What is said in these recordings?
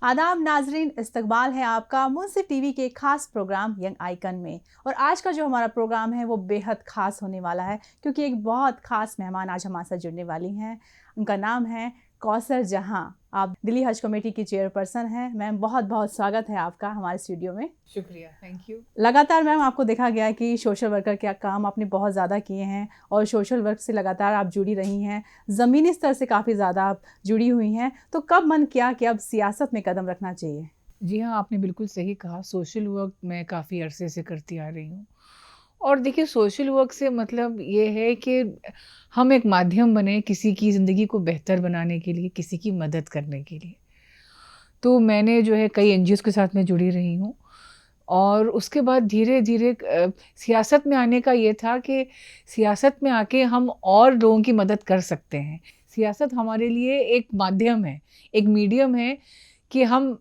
आदाब नाजरीन, इस्तकबाल है आपका मुंसिफ टीवी के खास प्रोग्राम यंग आइकन में। और आज का जो हमारा प्रोग्राम है वो बेहद खास होने वाला है, क्योंकि एक बहुत खास मेहमान आज हमारे साथ जुड़ने वाली हैं। उनका नाम है कौसर जहां। आप दिल्ली हज कमेटी की चेयरपर्सन हैं। मैम, बहुत बहुत स्वागत है आपका हमारे स्टूडियो में। शुक्रिया, थैंक यू। लगातार मैम आपको देखा गया है कि सोशल वर्कर के काम आपने बहुत ज़्यादा किए हैं और सोशल वर्क से लगातार आप जुड़ी रही हैं, ज़मीनी स्तर से काफ़ी ज़्यादा आप जुड़ी हुई हैं। तो कब मन किया कि अब सियासत में कदम रखना चाहिए? जी हाँ, आपने बिल्कुल सही कहा। सोशल वर्क मैं काफ़ी अरसे से करती आ रही हूँ और देखिए सोशल वर्क से मतलब ये है कि हम एक माध्यम बने किसी की ज़िंदगी को बेहतर बनाने के लिए, किसी की मदद करने के लिए। तो मैंने जो है कई एनजीओज़ के साथ मैं जुड़ी रही हूँ और उसके बाद धीरे-धीरे सियासत में आने का ये था कि सियासत में आके हम और लोगों की मदद कर सकते हैं। सियासत हमारे लिए एक माध्यम है, एक मीडियम है कि हम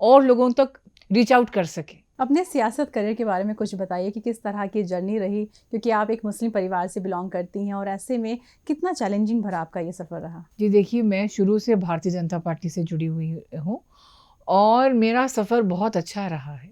और लोगों तक रीच आउट कर सकें। अपने सियासत करियर के बारे में कुछ बताइए कि किस तरह की जर्नी रही, क्योंकि आप एक मुस्लिम परिवार से बिलोंग करती हैं और ऐसे में कितना चैलेंजिंग भरा आपका ये सफ़र रहा? जी देखिए, मैं शुरू से भारतीय जनता पार्टी से जुड़ी हुई हूँ और मेरा सफ़र बहुत अच्छा रहा है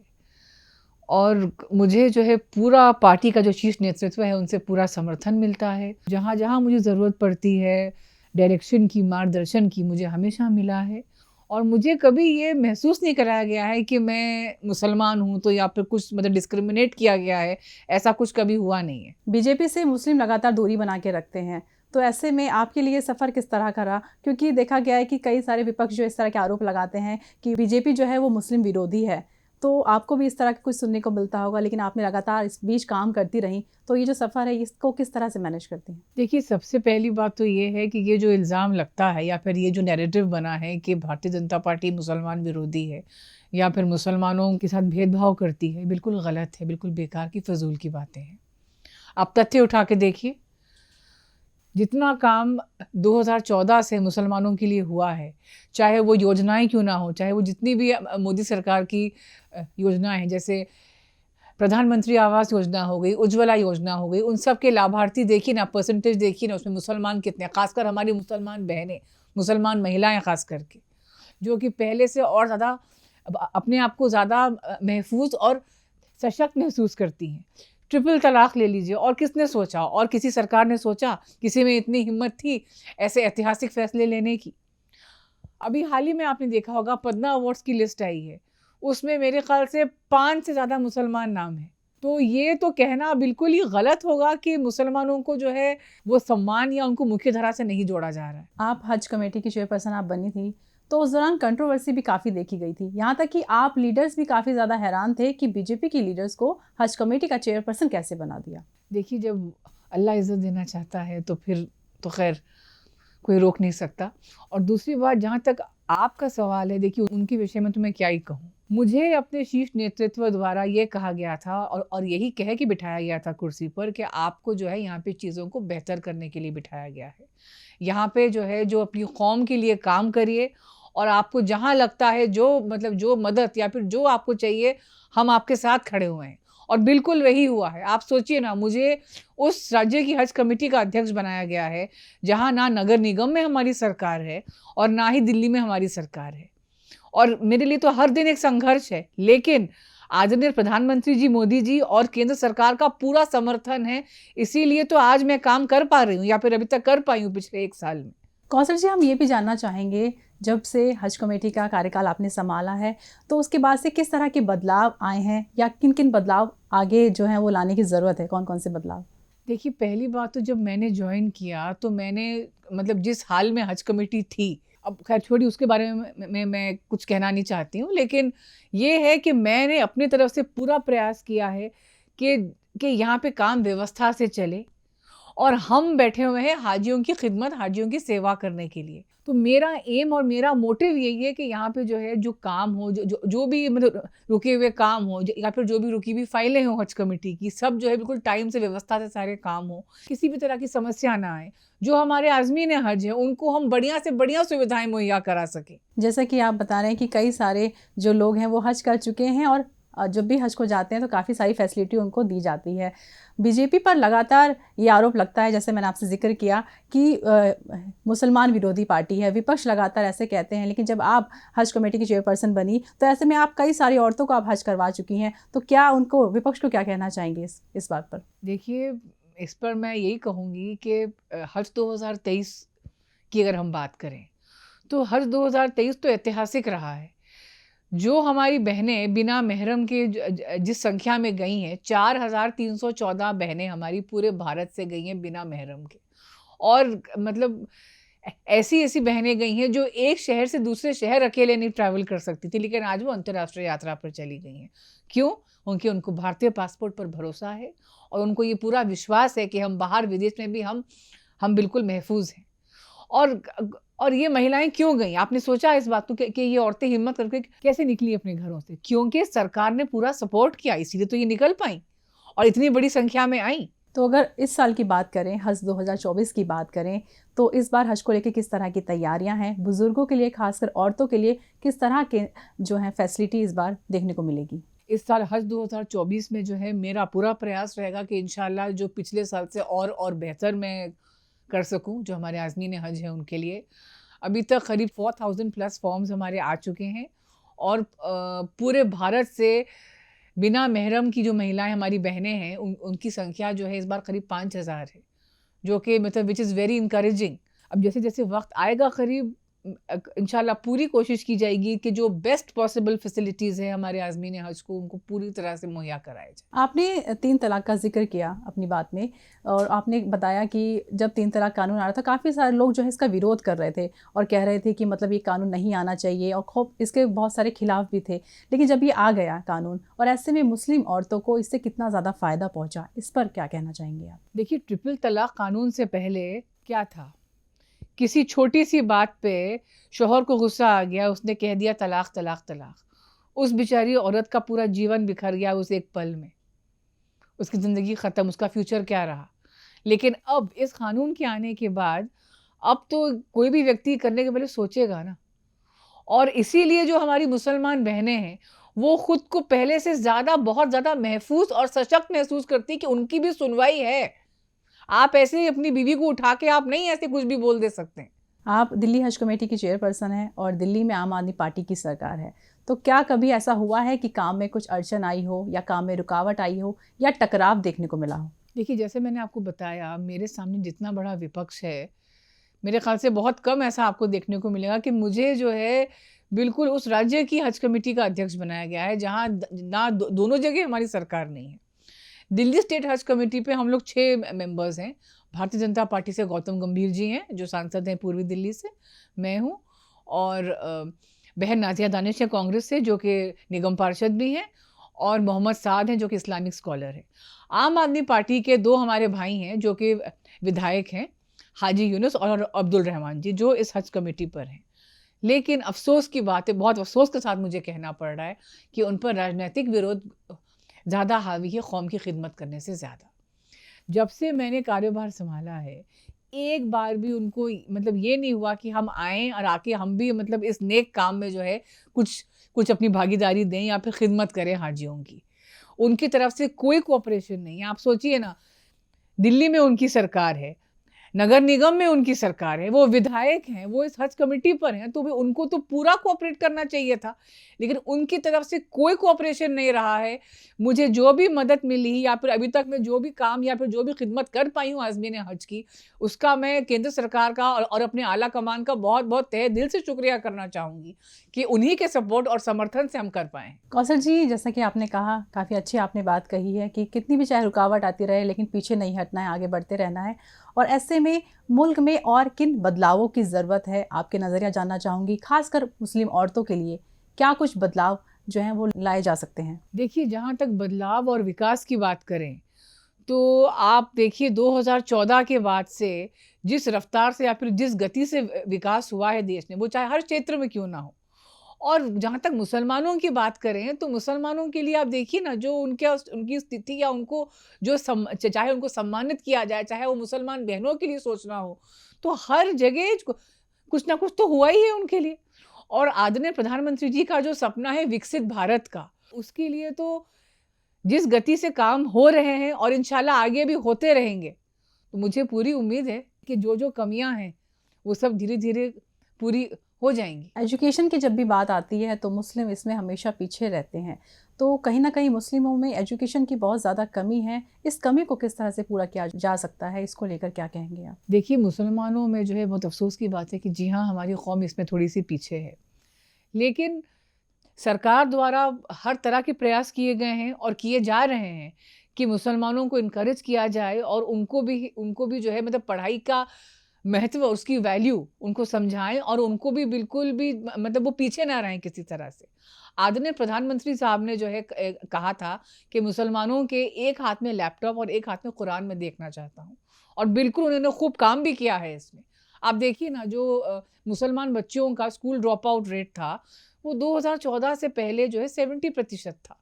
और मुझे जो है पूरा पार्टी का जो शीर्ष नेतृत्व है उनसे पूरा समर्थन मिलता है। जहाँ-जहाँ मुझे ज़रूरत पड़ती है, डायरेक्शन की, मार्गदर्शन की, मुझे हमेशा मिला है और मुझे कभी ये महसूस नहीं कराया गया है कि मैं मुसलमान हूँ तो या फिर कुछ मतलब डिस्क्रिमिनेट किया गया है, ऐसा कुछ कभी हुआ नहीं है। बीजेपी से मुस्लिम लगातार दूरी बना के रखते हैं, तो ऐसे में आपके लिए सफ़र किस तरह का रहा? क्योंकि देखा गया है कि कई सारे विपक्ष जो इस तरह के आरोप लगाते हैं कि बीजेपी जो है वो मुस्लिम विरोधी है। तो आपको भी इस तरह का कुछ सुनने को मिलता होगा, लेकिन आपने लगातार इस बीच काम करती रहीं, तो ये जो सफ़र है इसको किस तरह से मैनेज करती हैं? देखिए, सबसे पहली बात तो ये है कि ये जो इल्ज़ाम लगता है या फिर ये जो नैरेटिव बना है कि भारतीय जनता पार्टी मुसलमान विरोधी है या फिर मुसलमानों के साथ भेदभाव करती है, बिल्कुल गलत है, बिल्कुल बेकार की फ़िज़ूल की बातें हैं। आप तथ्य उठा के देखिए, जितना काम 2014 से मुसलमानों के लिए हुआ है, चाहे वो योजनाएँ क्यों ना हो, चाहे वो जितनी भी मोदी सरकार की योजनाएँ हैं, जैसे प्रधानमंत्री आवास योजना हो गई, उज्ज्वला योजना हो गई, उन सब के लाभार्थी देखिए ना, परसेंटेज देखिए ना, उसमें मुसलमान कितने हैं, ख़ासकर हमारी मुसलमान बहनें, मुसलमान महिलाएँ ख़ास करके, जो कि पहले से और ज़्यादा अपने आप को ज़्यादा महफूज़ और सशक्त महसूस करती हैं। ट्रिपल तलाक ले लीजिए और किसने सोचा और किसी सरकार ने सोचा, किसी में इतनी हिम्मत थी ऐसे ऐतिहासिक फ़ैसले लेने की? अभी हाल ही में आपने देखा होगा पद्मा अवार्ड्स की लिस्ट आई है, उसमें मेरे ख़्याल से 5 से ज़्यादा मुसलमान नाम हैं। तो ये तो कहना बिल्कुल ही गलत होगा कि मुसलमानों को जो है वो सम्मान या उनको मुख्य धारा से नहीं जोड़ा जा रहा है। आप हज कमेटी की चेयरपर्सन आप बनी थी, तो उस दौरान कंट्रोवर्सी भी काफ़ी देखी गई थी। यहाँ तक कि आप लीडर्स भी काफ़ी ज़्यादा हैरान थे कि बीजेपी की लीडर्स को हज कमेटी का चेयरपर्सन कैसे बना दिया। देखिए, जब अल्लाह इज़्ज़त देना चाहता है तो फिर तो ख़ैर कोई रोक नहीं सकता। और दूसरी बात, जहाँ तक आपका सवाल है, देखिए उनके विषय में तो मैं क्या ही कहूँ। मुझे अपने शीर्ष नेतृत्व द्वारा ये कहा गया था और यही कह के बिठाया गया था कुर्सी पर कि आपको जो है यहाँ पे चीज़ों को बेहतर करने के लिए बिठाया गया है। यहाँ पे जो है जो अपनी कौम के लिए काम करिए और आपको जहाँ लगता है जो मतलब जो मदद या फिर जो आपको चाहिए, हम आपके साथ खड़े हुए हैं। और बिल्कुल वही हुआ है। आप सोचिए ना, मुझे उस राज्य की हज कमेटी का अध्यक्ष बनाया गया है, जहाँ ना नगर निगम में हमारी सरकार है और ना ही दिल्ली में हमारी सरकार है। और मेरे लिए तो हर दिन एक संघर्ष है, लेकिन आदरणीय प्रधानमंत्री जी मोदी जी और केंद्र सरकार का पूरा समर्थन है, इसीलिए तो आज मैं काम कर पा रही हूँ या फिर अभी तक कर पाई हूँ पिछले 1 साल में। कौसर जी, हम ये भी जानना चाहेंगे, जब से हज कमेटी का कार्यकाल आपने संभाला है, तो उसके बाद से किस तरह के बदलाव आए हैं या किन-किन बदलाव आगे जो हैं वो लाने की ज़रूरत है? कौन-कौन से बदलाव? देखिए, पहली बात तो जब मैंने जॉइन किया तो मैंने मतलब जिस हाल में हज कमेटी थी, अब ख़ैर छोड़िए उसके बारे में मैं कुछ कहना नहीं चाहती हूँ, लेकिन ये है कि मैंने अपनी तरफ से पूरा प्रयास किया है कि यहाँ पे काम व्यवस्था से चले और हम बैठे हुए हैं हाजियों की खिदमत, हाजियों की सेवा करने के लिए। तो मेरा एम और मेरा मोटिव यही है कि यहाँ पे जो है जो काम हो, जो भी मतलब रुके हुए काम हो या फिर जो भी रुकी हुई फाइलें हों हज कमेटी की, सब जो है बिल्कुल टाइम से व्यवस्था से सारे काम हो, किसी भी तरह की समस्या ना आए। जो हमारे आज़मीन हज हैं उनको हम बढ़िया से बढ़िया सुविधाएँ मुहैया करा सकें। जैसा कि आप बता रहे हैं कि कई सारे जो लोग हैं वो हज कर चुके हैं और जब भी हज को जाते हैं तो काफ़ी सारी फैसिलिटी उनको दी जाती है। बीजेपी पर लगातार ये आरोप लगता है, जैसे मैंने आपसे जिक्र किया, कि मुसलमान विरोधी पार्टी है। विपक्ष लगातार ऐसे कहते हैं, लेकिन जब आप हज कमेटी की चेयरपर्सन बनी तो ऐसे में आप कई सारी औरतों को आप हज करवा चुकी हैं, तो क्या उनको, विपक्ष को क्या कहना चाहेंगे इस बात पर? देखिए, इस पर मैं यही कहूँगी कि हज 2023 की अगर हम बात करें तो हज 2023 तो ऐतिहासिक रहा है। जो हमारी बहनें बिना महरम के जिस संख्या में गई हैं, 4,314 बहनें हमारी पूरे भारत से गई हैं बिना महरम के। और मतलब ऐसी ऐसी बहनें गई हैं जो एक शहर से दूसरे शहर अकेले नहीं ट्रैवल कर सकती थी, लेकिन आज वो अंतर्राष्ट्रीय यात्रा पर चली गई हैं। क्यों? क्योंकि उनको भारतीय पासपोर्ट पर भरोसा है और उनको ये पूरा विश्वास है कि हम बाहर विदेश में भी हम बिल्कुल महफूज हैं। और ये महिलाएं क्यों गईं? आपने सोचा इस बात को कि ये औरतें हिम्मत करके कैसे निकली अपने घरों से? क्योंकि सरकार ने पूरा सपोर्ट किया, इसीलिए तो ये निकल पाई और इतनी बड़ी संख्या में आई। तो अगर इस साल की बात करें, हज 2024 की बात करें, तो इस बार हज को लेकर किस तरह की तैयारियां हैं? बुजुर्गों के लिए, खासकर औरतों के लिए किस तरह के जो है फैसिलिटी इस बार देखने को मिलेगी? इस साल हज 2024 में जो है मेरा पूरा प्रयास रहेगा कि इंशाल्लाह जो पिछले साल से और बेहतर मैं कर सकूं। जो हमारे आज़मीन हज हैं उनके लिए अभी तक करीब 4000 प्लस फॉर्म्स हमारे आ चुके हैं और पूरे भारत से बिना महरम की जो महिलाएं हमारी बहनें हैं उनकी संख्या जो है इस बार करीब 5000 है, जो कि मतलब विच इज़ वेरी इनकरेजिंग। अब जैसे जैसे वक्त आएगा करीब इंशाल्लाह पूरी कोशिश की जाएगी कि जो बेस्ट पॉसिबल फैसिलिटीज़ है हमारे आज़मीन हज को उनको पूरी तरह से मुहैया कराया जाए। आपने 3 तलाक का जिक्र किया अपनी बात में, और आपने बताया कि जब 3 तलाक कानून आ रहा था, काफ़ी सारे लोग जो है इसका विरोध कर रहे थे और कह रहे थे कि मतलब ये कानून नहीं आना चाहिए, और खूब इसके बहुत सारे खिलाफ भी थे। लेकिन जब ये आ गया कानून, और ऐसे में मुस्लिम औरतों को इससे कितना ज़्यादा फ़ायदा पहुँचा, इस पर क्या कहना चाहेंगे आप? देखिए, ट्रिपल तलाक कानून से पहले क्या था? किसी छोटी सी बात पे शौहर को गुस्सा आ गया, उसने कह दिया तलाक तलाक तलाक। उस बेचारी औरत का पूरा जीवन बिखर गया उस एक पल में, उसकी ज़िंदगी ख़त्म, उसका फ्यूचर क्या रहा। लेकिन अब इस कानून के आने के बाद अब तो कोई भी व्यक्ति करने के पहले सोचेगा ना। और इसीलिए जो हमारी मुसलमान बहनें हैं वो खुद को पहले से ज़्यादा, बहुत ज़्यादा महफूज और सशक्त महसूस करती कि उनकी भी सुनवाई है। आप ऐसे ही अपनी बीवी को उठा के आप नहीं ऐसे कुछ भी बोल दे सकते हैं। आप दिल्ली हज कमेटी की चेयरपर्सन हैं और दिल्ली में आम आदमी पार्टी की सरकार है, तो क्या कभी ऐसा हुआ है कि काम में कुछ अड़चन आई हो, या काम में रुकावट आई हो, या टकराव देखने को मिला हो? देखिए, जैसे मैंने आपको बताया, मेरे सामने जितना बड़ा विपक्ष है, मेरे ख्याल से बहुत कम ऐसा आपको देखने को मिलेगा कि मुझे जो है बिल्कुल उस राज्य की हज कमेटी का अध्यक्ष बनाया गया है जहाँ ना दोनों जगह हमारी सरकार नहीं है। दिल्ली स्टेट हज कमेटी पे हम लोग 6 मेंबर्स हैं। भारतीय जनता पार्टी से गौतम गंभीर जी हैं जो सांसद हैं पूर्वी दिल्ली से, मैं हूँ, और बहन नाजिया दानिश है कांग्रेस से जो कि निगम पार्षद भी हैं, और मोहम्मद साद हैं जो कि इस्लामिक स्कॉलर है। आम आदमी पार्टी के 2 हमारे भाई हैं जो कि विधायक हैं, हाजी यूनुस और अब्दुल रहमान जी, जो इस हज कमेटी पर हैं। लेकिन अफसोस की बात है, बहुत अफसोस के साथ मुझे कहना पड़ रहा है कि उन पर राजनीतिक विरोध ज़्यादा हावी है कौम की खिदमत करने से ज़्यादा। जब से मैंने कार्यभार संभाला है, एक बार भी उनको मतलब ये नहीं हुआ कि हम आएँ और आके हम भी मतलब इस नेक काम में जो है कुछ अपनी भागीदारी दें या फिर खिदमत करें हाजियों की। उनकी तरफ से कोई कोऑपरेशन नहीं है। आप सोचिए ना, दिल्ली में उनकी सरकार है, नगर निगम में उनकी सरकार है, वो विधायक हैं, वो इस हज कमेटी पर हैं, तो भी उनको तो पूरा कोऑपरेट करना चाहिए था, लेकिन उनकी तरफ से कोई कोऑपरेशन नहीं रहा है। मुझे जो भी मदद मिली या फिर अभी तक मैं जो भी काम या फिर जो भी खिदमत कर पाई हूँ आज़मीन हज की, उसका मैं केंद्र सरकार का और अपने आला कमान का बहुत बहुत तहे दिल से शुक्रिया करना चाहूँगी कि उन्हीं के सपोर्ट और समर्थन से हम कर पाएँ। कौसर जी, जैसा कि आपने कहा, काफ़ी अच्छी आपने बात कही है कि कितनी भी चाहे रुकावट आती रहे, लेकिन पीछे नहीं हटना है, आगे बढ़ते रहना है। और ऐसे में मुल्क में और किन बदलावों की ज़रूरत है, आपके नज़रिया जानना चाहूँगी। खासकर मुस्लिम औरतों के लिए क्या कुछ बदलाव जो हैं वो लाए जा सकते हैं? देखिए, जहाँ तक बदलाव और विकास की बात करें तो आप देखिए 2014 के बाद से जिस रफ्तार से या फिर जिस गति से विकास हुआ है देश में, वो चाहे हर क्षेत्र में क्यों ना हो। और जहाँ तक मुसलमानों की बात करें तो मुसलमानों के लिए आप देखिए ना, जो उनकी स्थिति या उनको जो चाहे उनको सम्मानित किया जाए, चाहे वो मुसलमान बहनों के लिए सोचना हो, तो हर जगह कुछ ना कुछ तो हुआ ही है उनके लिए। और आदरणीय प्रधानमंत्री जी का जो सपना है विकसित भारत का, उसके लिए तो जिस गति से काम हो रहे हैं और इंशाल्लाह आगे भी होते रहेंगे, तो मुझे पूरी उम्मीद है कि जो जो कमियां हैं वो सब धीरे धीरे पूरी हो जाएंगी। एजुकेशन की जब भी बात आती है तो मुस्लिम इसमें हमेशा पीछे रहते हैं, तो कहीं ना कहीं मुस्लिमों में एजुकेशन की बहुत ज़्यादा कमी है। इस कमी को किस तरह से पूरा किया जा सकता है, इसको लेकर क्या कहेंगे आप? देखिए, मुसलमानों में जो है बहुत अफसोस की बात है कि जी हाँ, हमारी कौम इसमें थोड़ी सी पीछे है, लेकिन सरकार द्वारा हर तरह के प्रयास किए गए हैं और किए जा रहे हैं कि मुसलमानों को इनकरेज किया जाए और उनको भी जो है मतलब पढ़ाई का महत्व, उसकी वैल्यू उनको समझाएं और उनको भी बिल्कुल भी मतलब वो पीछे ना रहें किसी तरह से। आदरणीय प्रधानमंत्री साहब ने जो है कहा था कि मुसलमानों के एक हाथ में लैपटॉप और एक हाथ में कुरान में देखना चाहता हूँ, और बिल्कुल उन्होंने खूब काम भी किया है इसमें। आप देखिए ना, जो मुसलमान बच्चों का स्कूल ड्रॉप आउट रेट था वो 2014 से पहले जो है 70% था,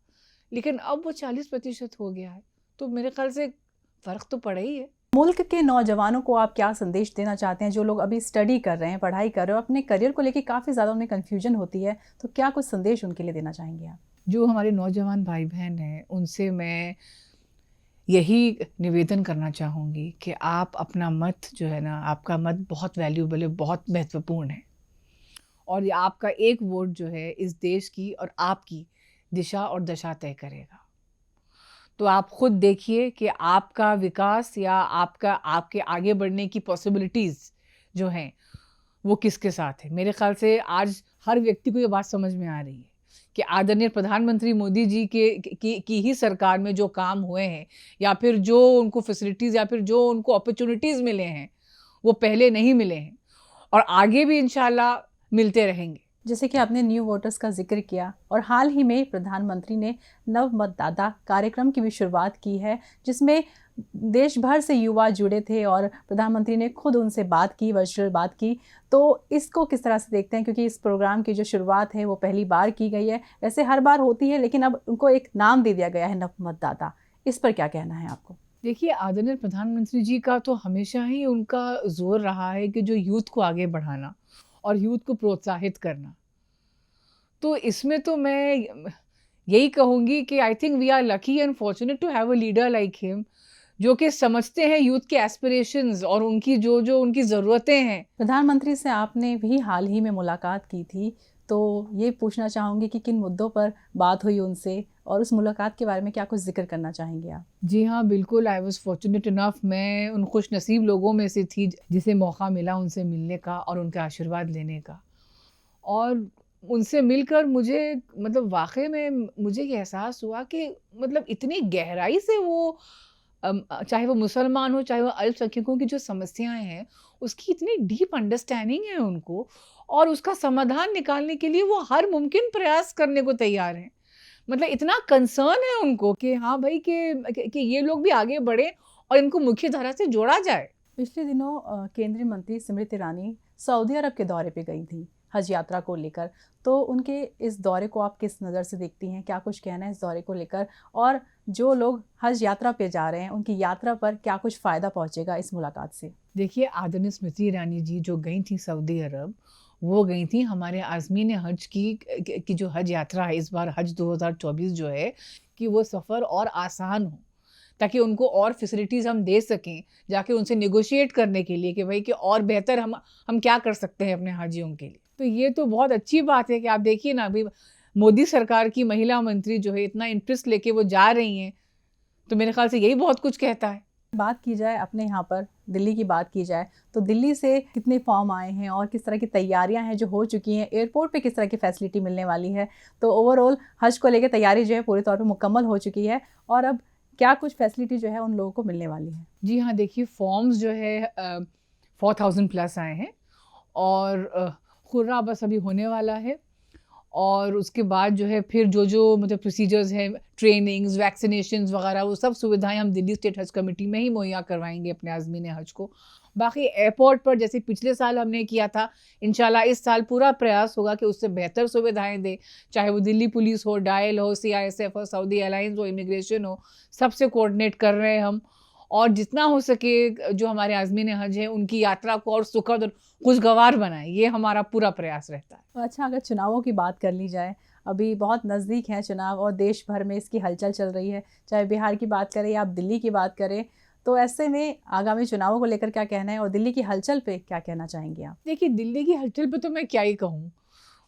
लेकिन अब वो 40% हो गया है। तो मेरे ख्याल से फ़र्क तो पड़ा ही है। मुल्क के नौजवानों को आप क्या संदेश देना चाहते हैं, जो लोग अभी स्टडी कर रहे हैं, पढ़ाई कर रहे हो, अपने करियर को लेके काफ़ी ज़्यादा उन्हें कन्फ्यूजन होती है, तो क्या कुछ संदेश उनके लिए देना चाहेंगे आप? जो हमारे नौजवान भाई बहन हैं उनसे मैं यही निवेदन करना चाहूँगी कि आप अपना मत जो है ना, आपका मत बहुत वैल्यूबल है, बहुत महत्वपूर्ण है, और ये आपका एक वोट जो है इस देश की और आपकी दिशा और दशा तय करेगा। तो आप खुद देखिए कि आपका विकास या आपके आगे बढ़ने की पॉसिबिलिटीज़ जो हैं वो किसके साथ है। मेरे ख़्याल से आज हर व्यक्ति को ये बात समझ में आ रही है कि आदरणीय प्रधानमंत्री मोदी जी की ही सरकार में जो काम हुए हैं या फिर जो उनको फैसिलिटीज़ या फिर जो उनको अपॉर्चुनिटीज़ मिले हैं वो पहले नहीं मिले हैं और आगे भी इंशाल्लाह मिलते रहेंगे। जैसे कि आपने न्यू वोटर्स का जिक्र किया और हाल ही में प्रधानमंत्री ने नव मतदाता कार्यक्रम की भी शुरुआत की है, जिसमें देश भर से युवा जुड़े थे और प्रधानमंत्री ने खुद उनसे बात की, वर्चुअल बात की। तो इसको किस तरह से देखते हैं, क्योंकि इस प्रोग्राम की जो शुरुआत है वो पहली बार की गई है, वैसे हर बार होती है लेकिन अब उनको एक नाम दे दिया गया है, नव मतदाता। इस पर क्या कहना है आपको? देखिए, आदरणीय प्रधानमंत्री जी का तो हमेशा ही उनका जोर रहा है कि जो यूथ को आगे बढ़ाना और यूथ को प्रोत्साहित करना। तो इसमें तो मैं यही कहूँगी कि I think we are lucky and fortunate to have a leader like him, जो कि समझते हैं यूथ के एस्पिरेशंस और उनकी जो उनकी ज़रूरतें हैं। प्रधानमंत्री से आपने भी हाल ही में मुलाकात की थी, तो ये पूछना चाहूँगी कि किन मुद्दों पर बात हुई उनसे और उस मुलाकात के बारे में क्या कुछ ज़िक्र करना चाहेंगे आप? जी हाँ, बिल्कुल, आई वाज़ फॉर्चुनेट इनफ, मैं उन खुशनसीब लोगों में से थी जिसे मौका मिला उनसे मिलने का और उनका आशीर्वाद लेने का। और उनसे मिलकर मुझे मतलब वाक़ई में मुझे ये एहसास हुआ कि मतलब इतनी गहराई से वो चाहे वो मुसलमान हो, चाहे वो अल्पसंख्यकों की जो समस्याएँ हैं, उसकी इतनी डीप अंडरस्टैंडिंग है उनको, और उसका समाधान निकालने के लिए वो हर मुमकिन प्रयास करने को तैयार हैं। मतलब इतना कंसर्न है उनको कि हाँ भाई कि ये लोग भी आगे बढ़ें और इनको मुख्य धारा से जोड़ा जाए। पिछले दिनों केंद्रीय मंत्री स्मृति ईरानी सऊदी अरब के दौरे पे गई थी हज यात्रा को लेकर, तो उनके इस दौरे को आप किस नज़र से देखती हैं? क्या कुछ कहना है इस दौरे को लेकर, और जो लोग हज यात्रा पे जा रहे हैं उनकी यात्रा पर क्या कुछ फ़ायदा पहुंचेगा इस मुलाकात से? देखिए, आदरणीय स्मृति ईरानी जी जो गई थी सऊदी अरब, वो गई थी हमारे आज़मीन हज की जो हज यात्रा है इस बार हज 2024 जो है, कि वो सफ़र और आसान हो, ताकि उनको और फैसिलिटीज़ हम दे सकें, जाके उनसे नेगोशिएट करने के लिए कि भाई कि और बेहतर हम क्या कर सकते हैं अपने हाजियों के लिए। तो ये तो बहुत अच्छी बात है कि आप देखिए ना, अभी मोदी सरकार की महिला मंत्री जो है इतना इंटरेस्ट लेके वो जा रही हैं, तो मेरे ख्याल से यही बहुत कुछ कहता है। बात की जाए अपने यहाँ पर दिल्ली की बात की जाए, तो दिल्ली से कितने फॉर्म आए हैं और किस तरह की तैयारियां हैं जो हो चुकी हैं, एयरपोर्ट पे किस तरह की फैसिलिटी मिलने वाली है, तो ओवरऑल हज को लेकर तैयारी जो है पूरे तौर पे मुकम्मल हो चुकी है, और अब क्या कुछ फैसिलिटी जो है उन लोगों को मिलने वाली है? जी हाँ, देखिए, फॉर्म्स जो है 4000 प्लस आए हैं और खुर्रा बस अभी होने वाला है, और उसके बाद जो है फिर जो मतलब प्रोसीजर्स हैं, ट्रेनिंग्स, वैक्सीनेशंस वगैरह, वो सब सुविधाएं हम दिल्ली स्टेट हज कमेटी में ही मुहैया करवाएंगे अपने आज़मीन हज को। बाकी एयरपोर्ट पर जैसे पिछले साल हमने किया था, इंशाल्लाह इस साल पूरा प्रयास होगा कि उससे बेहतर सुविधाएं दें, चाहे वो दिल्ली पुलिस हो, डायल हो, CISF हो, सऊदी एयरलाइंस हो, इमिग्रेशन हो, सबसे कोऑर्डिनेट कर रहे हैं हम, और जितना हो सके जो हमारे आज़मीन हज है उनकी यात्रा को और सुखद और खुशगवार बनाएं, ये हमारा पूरा प्रयास रहता है। तो अच्छा, अगर चुनावों की बात कर ली जाए, अभी बहुत नज़दीक हैं चुनाव और देश भर में इसकी हलचल चल रही है, चाहे बिहार की बात करें या आप दिल्ली की बात करें। तो ऐसे में आगामी चुनावों को लेकर क्या कहना है और दिल्ली की हलचल पे क्या कहना चाहेंगे आप? देखिए, दिल्ली की हलचल पे तो मैं क्या ही कहूँ।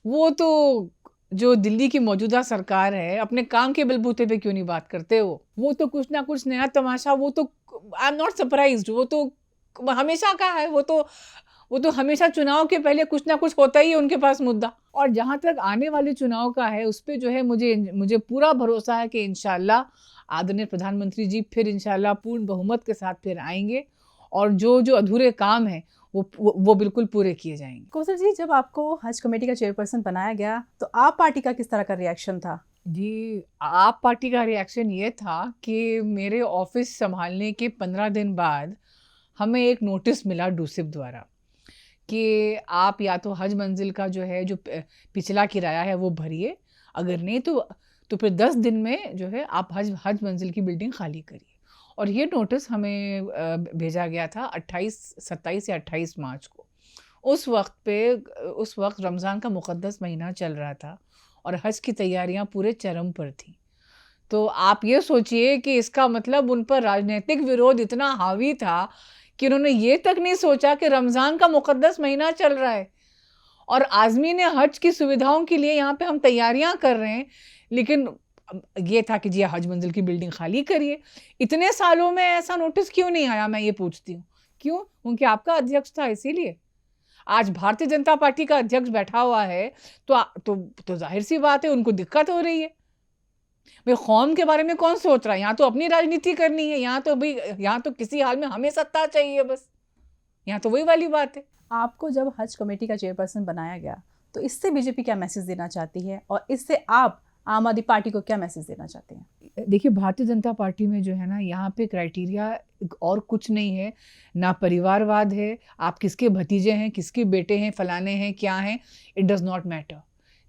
वो तो जो दिल्ली की मौजूदा सरकार है, अपने काम के बलबूते पे क्यों नहीं बात करते वो तो कुछ ना कुछ नया तमाशा, वो तो आई एम नॉट सरप्राइज्ड, वो तो हमेशा का है। वो तो हमेशा चुनाव के पहले कुछ ना कुछ होता ही है उनके पास मुद्दा। और जहाँ तक आने वाले चुनाव का है, उस पे जो है मुझे पूरा भरोसा है कि इंशाल्लाह आदरणीय प्रधानमंत्री जी फिर इंशाल्लाह पूर्ण बहुमत के साथ फिर आएंगे और जो जो अधूरे काम हैं वो बिल्कुल पूरे किए जाएंगे। कौसर जी, जब आपको हज कमेटी का चेयरपर्सन बनाया गया तो आप पार्टी का किस तरह का रिएक्शन था? जी, आप पार्टी का रिएक्शन ये था कि मेरे ऑफिस संभालने के 15 दिन बाद हमें एक नोटिस मिला डूसिब द्वारा कि आप या तो हज मंजिल का जो है जो पिछला किराया है वो भरिए, अगर नहीं तो फिर 10 दिन में जो है आप हज मंजिल की बिल्डिंग खाली करिए। और ये नोटिस हमें भेजा गया था 27 या 28 मार्च को। उस वक्त रमज़ान का मुक़द्दस महीना चल रहा था और हज की तैयारियां पूरे चरम पर थी। तो आप ये सोचिए कि इसका मतलब उन पर राजनीतिक विरोध इतना हावी था कि उन्होंने ये तक नहीं सोचा कि रमज़ान का मुक़द्दस महीना चल रहा है और आज़मीन हज की सुविधाओं के लिए यहाँ पे हम तैयारियां कर रहे हैं, लेकिन ये था कि जी हज मंजिल की बिल्डिंग खाली करिए। इतने सालों में ऐसा नोटिस क्यों नहीं आया, मैं ये पूछती हूँ। क्यों? क्योंकि आपका अध्यक्ष था, इसीलिए। आज भारतीय जनता पार्टी का अध्यक्ष बैठा हुआ है तो जाहिर सी बात है उनको दिक्कत हो रही है। भाई कौम के बारे में कौन सोच रहा है? यहाँ तो अपनी राजनीति करनी है, यहाँ तो किसी हाल में हमें सत्ता चाहिए बस। यहाँ तो वही वाली बात है। आपको जब हज कमेटी का चेयरपर्सन बनाया गया तो इससे बीजेपी क्या मैसेज देना चाहती है और इससे आप आम आदमी पार्टी को क्या मैसेज देना चाहते हैं? देखिए, भारतीय जनता पार्टी में जो है ना, यहाँ पे क्राइटेरिया और कुछ नहीं है, ना परिवारवाद है, आप किसके भतीजे हैं, किसके बेटे हैं, फलाने हैं, क्या हैं, इट डज़ नॉट मैटर।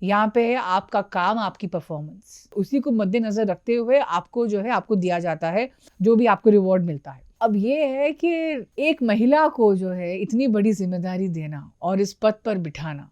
यहाँ पे है आपका काम, आपकी परफॉर्मेंस, उसी को मद्देनज़र रखते हुए आपको जो है आपको दिया जाता है जो भी आपको रिवॉर्ड मिलता है। अब ये है कि एक महिला को जो है इतनी बड़ी जिम्मेदारी देना और इस पद पर बिठाना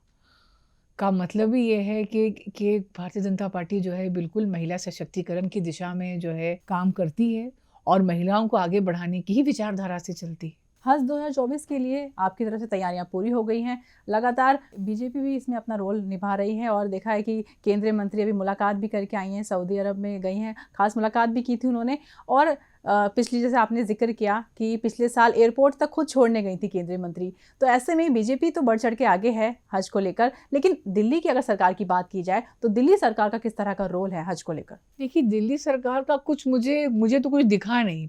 का मतलब ही ये है कि भारतीय जनता पार्टी जो है बिल्कुल महिला सशक्तिकरण की दिशा में जो है काम करती है और महिलाओं को आगे बढ़ाने की ही विचारधारा से चलती है। हज 2024 के लिए आपकी तरफ से तैयारियां पूरी हो गई हैं। लगातार बीजेपी भी इसमें अपना रोल निभा रही है और देखा है कि केंद्रीय मंत्री अभी मुलाकात भी करके आई हैं, सऊदी अरब में गई हैं, खास मुलाकात भी की थी उन्होंने। और पिछली, जैसे आपने जिक्र किया कि पिछले साल एयरपोर्ट तक खुद छोड़ने गई थी केंद्रीय मंत्री। तो ऐसे में बीजेपी तो बढ़ चढ़ के आगे है हज को लेकर, लेकिन दिल्ली की अगर सरकार की बात की जाए तो दिल्ली सरकार का किस तरह का रोल है हज को लेकर? देखिए, दिल्ली सरकार का कुछ मुझे तो कुछ दिखा नहीं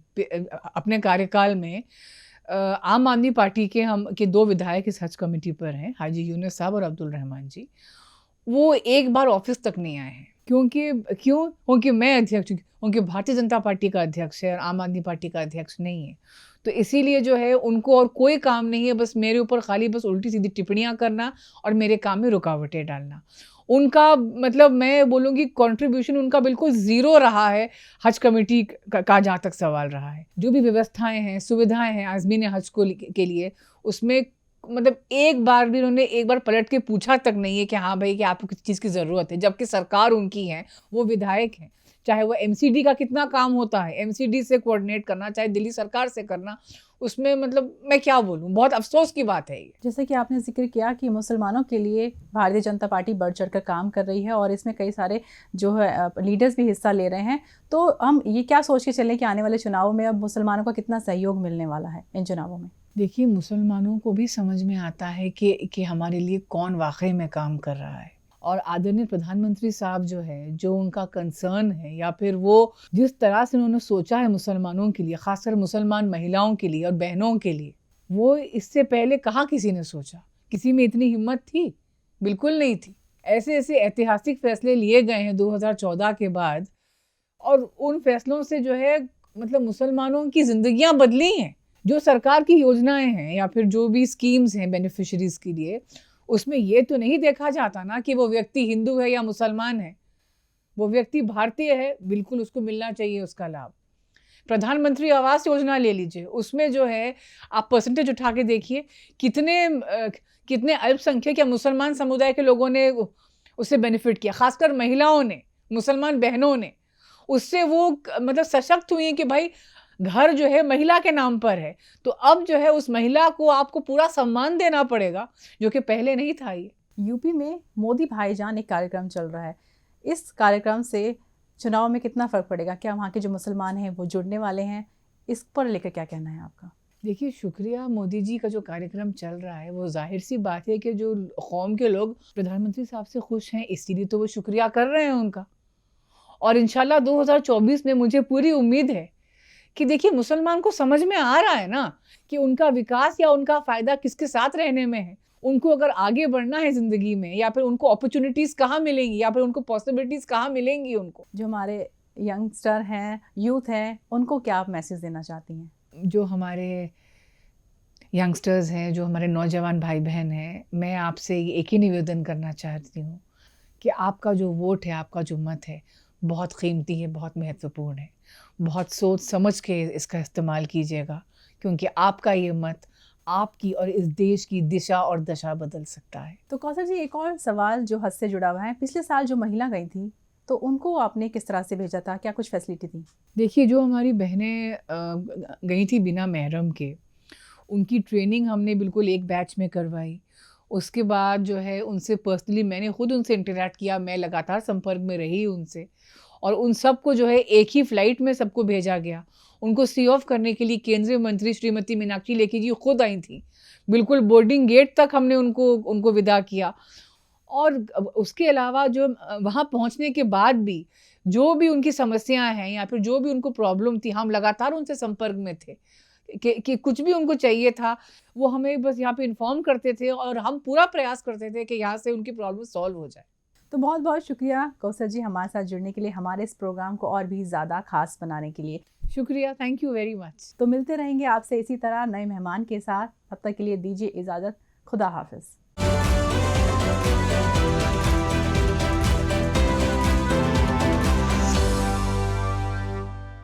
अपने कार्यकाल में। आम आदमी पार्टी के 2 विधायक इस हज कमेटी पर हैं, हाजी यूनुस साहब और अब्दुल रहमान जी। वो एक बार ऑफिस तक नहीं आए हैं। क्योंकि मैं अध्यक्ष हूँ, क्योंकि भारतीय जनता पार्टी का अध्यक्ष है और आम आदमी पार्टी का अध्यक्ष नहीं है। तो इसीलिए जो है उनको और कोई काम नहीं है, बस मेरे ऊपर खाली बस उल्टी सीधी टिप्पणियाँ करना और मेरे काम में रुकावटें डालना। उनका मतलब मैं बोलूँगी कंट्रीब्यूशन उनका बिल्कुल ज़ीरो रहा है हज कमेटी का जहाँ तक सवाल रहा है। जो भी व्यवस्थाएं हैं, सुविधाएं हैं आज़मीन हज के लिए, उसमें मतलब एक बार पलट के पूछा तक नहीं है कि हाँ भाई कि आपको किस चीज़ की ज़रूरत है, जबकि सरकार उनकी है, वो विधायक हैं। चाहे वो एमसीडी का कितना काम होता है, एमसीडी से कोऑर्डिनेट करना, चाहे दिल्ली सरकार से करना, उसमें मतलब मैं क्या बोलूँ, बहुत अफसोस की बात है ये। जैसे कि आपने जिक्र किया कि मुसलमानों के लिए भारतीय जनता पार्टी बढ़ चढ़ कर काम कर रही है और इसमें कई सारे जो है लीडर्स भी हिस्सा ले रहे हैं, तो हम ये क्या सोच के चलें कि आने वाले चुनावों में अब मुसलमानों का कितना सहयोग मिलने वाला है इन चुनावों में? देखिए, मुसलमानों को भी समझ में आता है कि हमारे लिए कौन वाकई में काम कर रहा है। और आदरणीय प्रधानमंत्री साहब जो है, जो उनका कंसर्न है या फिर वो जिस तरह से उन्होंने सोचा है मुसलमानों के लिए, खासकर मुसलमान महिलाओं के लिए और बहनों के लिए, वो इससे पहले कहाँ किसी ने सोचा? किसी में इतनी हिम्मत थी? बिल्कुल नहीं थी। ऐसे ऐसे ऐतिहासिक फैसले लिए गए हैं 2014 के बाद, और उन फैसलों से जो है मतलब मुसलमानों की ज़िंदगियाँ बदली हैं। जो सरकार की योजनाएं हैं या फिर जो भी स्कीम्स हैं बेनिफिशरीज़ के लिए, उसमें ये तो नहीं देखा जाता ना कि वो व्यक्ति हिंदू है या मुसलमान है। वो व्यक्ति भारतीय है, बिल्कुल उसको मिलना चाहिए उसका लाभ। प्रधानमंत्री आवास योजना ले लीजिए, उसमें जो है आप परसेंटेज उठा के देखिए कितने अल्पसंख्यक या मुसलमान समुदाय के लोगों ने उससे बेनिफिट किया, खासकर महिलाओं ने, मुसलमान बहनों ने, उससे वो मतलब सशक्त हुई हैं कि भाई घर जो है महिला के नाम पर है, तो अब जो है उस महिला को आपको पूरा सम्मान देना पड़ेगा, जो कि पहले नहीं था ये। यूपी में मोदी भाईजान एक कार्यक्रम चल रहा है, इस कार्यक्रम से चुनाव में कितना फ़र्क पड़ेगा? क्या वहाँ के जो मुसलमान हैं वो जुड़ने वाले हैं? इस पर लेकर क्या कहना है आपका? देखिए, शुक्रिया, मोदी जी का जो कार्यक्रम चल रहा है वो ज़ाहिर सी बात है कि जो कौम के लोग प्रधानमंत्री साहब से खुश हैं, इसीलिए तो वो शुक्रिया कर रहे हैं उनका। और इंशाल्लाह 2024 में मुझे पूरी उम्मीद है कि देखिए मुसलमान को समझ में आ रहा है ना कि उनका विकास या उनका फ़ायदा किसके साथ रहने में है। उनको अगर आगे बढ़ना है ज़िंदगी में, या फिर उनको अपॉर्चुनिटीज़ कहाँ मिलेंगी, या फिर उनको पॉसिबिलिटीज़ कहाँ मिलेंगी उनको। जो हमारे यंगस्टर हैं, यूथ हैं, उनको क्या आप मैसेज देना चाहती हैं? जो हमारे यंगस्टर्स हैं, जो हमारे नौजवान भाई बहन हैं, मैं आपसे एक ही निवेदन करना चाहती हूँ कि आपका जो वोट है, आपका जो मत है, बहुत कीमती है, बहुत महत्वपूर्ण है। बहुत सोच समझ के इसका इस्तेमाल कीजिएगा, क्योंकि आपका ये मत आपकी और इस देश की दिशा और दशा बदल सकता है। तो कौसर जी, एक और सवाल जो हद से जुड़ा हुआ है, पिछले साल जो महिला गई थी तो उनको आपने किस तरह से भेजा था? क्या कुछ फैसिलिटी थी? देखिए, जो हमारी बहनें गई थी बिना महरम के, उनकी ट्रेनिंग हमने बिल्कुल एक बैच में करवाई। उसके बाद जो है उनसे पर्सनली मैंने खुद उनसे इंटरैक्ट किया, मैं लगातार संपर्क में रही उनसे, और उन सबको जो है एक ही फ़्लाइट में सबको भेजा गया। उनको सी ऑफ करने के लिए केंद्रीय मंत्री श्रीमती मीनाक्षी लेखी जी खुद आई थीं। बिल्कुल बोर्डिंग गेट तक हमने उनको विदा किया। और उसके अलावा जो वहाँ पहुँचने के बाद भी जो भी उनकी समस्याएँ हैं या फिर जो भी उनको प्रॉब्लम थी, हम लगातार उनसे संपर्क में थे कि कुछ भी उनको चाहिए था, वो हमें बस यहाँ पे इन्फॉर्म करते थे और हम पूरा प्रयास करते थे कि यहाँ से उनकी प्रॉब्लम सॉल्व हो जाए। तो बहुत बहुत शुक्रिया कौसर जी हमारे साथ जुड़ने के लिए, हमारे इस प्रोग्राम को और भी ज़्यादा खास बनाने के लिए। शुक्रिया, थैंक यू वेरी मच। तो मिलते रहेंगे आपसे इसी तरह नए मेहमान के साथ, तब तक के लिए दीजिए इजाज़त। खुदा हाफिज़।